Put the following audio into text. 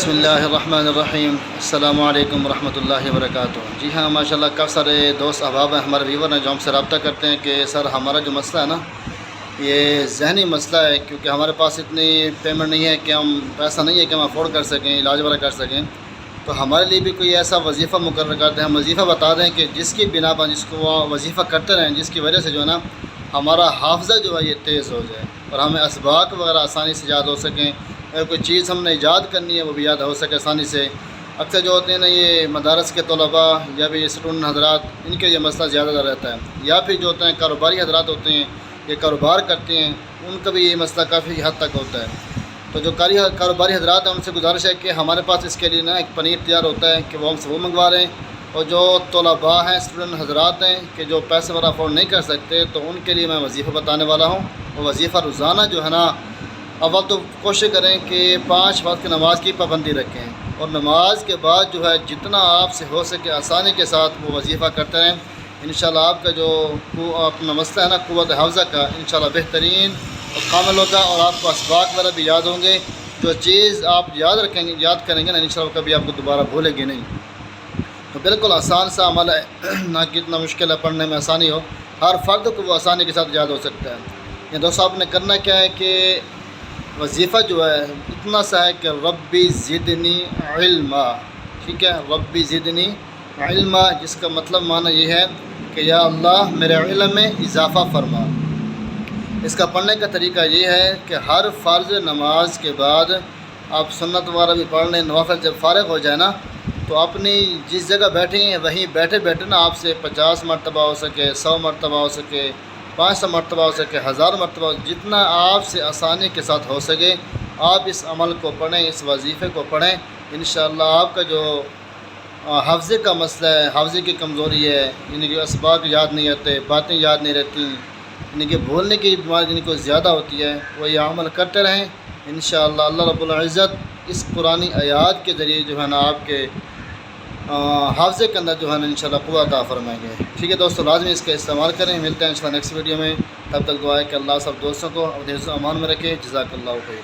بسم اللہ الرحمن الرحیم السلام علیکم ورحمۃ اللہ وبرکاتہ۔ جی ہاں، ماشاءاللہ کافی سارے دوست احباب ہیں، ہمارے ویور ہیں جو ہم سے رابطہ کرتے ہیں کہ سر ہمارا جو مسئلہ ہے نا یہ ذہنی مسئلہ ہے، کیونکہ ہمارے پاس اتنی پیمنٹ نہیں ہے کہ ہم پیسہ نہیں ہے کہ ہم افورڈ کر سکیں، علاج وغیرہ کر سکیں، تو ہمارے لیے بھی کوئی ایسا وظیفہ مقرر کرتے ہیں، ہم وظیفہ بتا دیں کہ جس کی بنا پر جس کو وہ وظیفہ کرتے رہیں، جس کی وجہ سے جو ہے نا ہمارا حافظہ جو ہے یہ تیز ہو جائے اور ہمیں اسباق وغیرہ آسانی سے یاد ہو سکیں، اگر کوئی چیز ہم نے ایجاد کرنی ہے وہ بھی یاد ہو سکے آسانی سے۔ اکثر جو ہوتے ہیں نا یہ مدارس کے طلباء یا بھی اسٹوڈنٹ حضرات، ان کے یہ مسئلہ زیادہ رہتا ہے، یا پھر جو ہوتے ہیں کاروباری حضرات ہوتے ہیں، یہ کاروبار کرتے ہیں، ان کا بھی یہ مسئلہ کافی حد تک ہوتا ہے۔ تو جو کاروباری حضرات ہیں ان سے گزارش ہے کہ ہمارے پاس اس کے لیے نا ایک پنیر تیار ہوتا ہے کہ وہ ہم سے وہ منگوا رہے ہیں، اور جو طلباء ہیں، اسٹوڈنٹ حضرات ہیں کہ جو پیسے وغیرہ افورڈ نہیں کر سکتے، تو ان کے لیے میں وظیفہ بتانے والا ہوں۔ وہ وظیفہ روزانہ جو ہے نا اول تو کوشش کریں کہ 5 وقت کی نماز کی پابندی رکھیں، اور نماز کے بعد جو ہے جتنا آپ سے ہو سکے آسانی کے ساتھ وہ وظیفہ کرتے رہیں۔ انشاءاللہ آپ کا جو اپنا مسئلہ ہے نا قوت حافظہ کا انشاءاللہ بہترین اور کامل ہوگا، اور آپ کو اسباق وغیرہ بھی یاد ہوں گے۔ جو چیز آپ یاد رکھیں گے، یاد کریں گے نا، انشاءاللہ کبھی آپ کو دوبارہ بھولیں گے نہیں۔ تو بالکل آسان سا عمل ہے، نہ کہ اتنا مشکل ہے، پڑھنے میں آسانی ہو، ہر فرد کو وہ آسانی کے ساتھ یاد ہو سکتا ہے۔ یہ دوست آپ نے کرنا کیا ہے کہ وظیفہ جو ہے اتنا سا ہے کہ ربی زدنی علما، ٹھیک ہے، ربی زدنی علما، جس کا مطلب معنی یہ ہے کہ یا اللہ میرے علم میں اضافہ فرما۔ اس کا پڑھنے کا طریقہ یہ ہے کہ ہر فرض نماز کے بعد آپ سنت وغیرہ بھی پڑھ لیں، نوافل جب فارغ ہو جائے نا تو اپنی جس جگہ بیٹھے ہیں وہیں بیٹھے بیٹھے نا آپ سے 50 مرتبہ ہو سکے، 100 مرتبہ ہو سکے، 500 مرتبہ ہو سکے، 1000 مرتبہ، جتنا آپ سے آسانی کے ساتھ ہو سکے آپ اس عمل کو پڑھیں، اس وظیفے کو پڑھیں۔ انشاءاللہ آپ کا جو حافظے کا مسئلہ ہے، حافظے کی کمزوری ہے، یعنی کہ اسباق یاد نہیں آتے، باتیں یاد نہیں رہتی، یعنی کہ بھولنے کی بیماری جن کو زیادہ ہوتی ہے، وہ یہ عمل کرتے رہیں۔ انشاءاللہ اللہ رب العزت اس قرآنی آیات کے ذریعے جو ہے نا آپ کے حافظے کے اندر جو ہے نا انشاءاللہ قوت عطا فرمائیں گے۔ ٹھیک ہے دوستو، لازمی اس کا استعمال کریں۔ ملتے ہیں انشاءاللہ نیکسٹ ویڈیو میں، تب تک دعا ہے کہ اللہ سب دوستوں کو اپنے حفظ و امان میں رکھے۔ جزاک اللہ خیر۔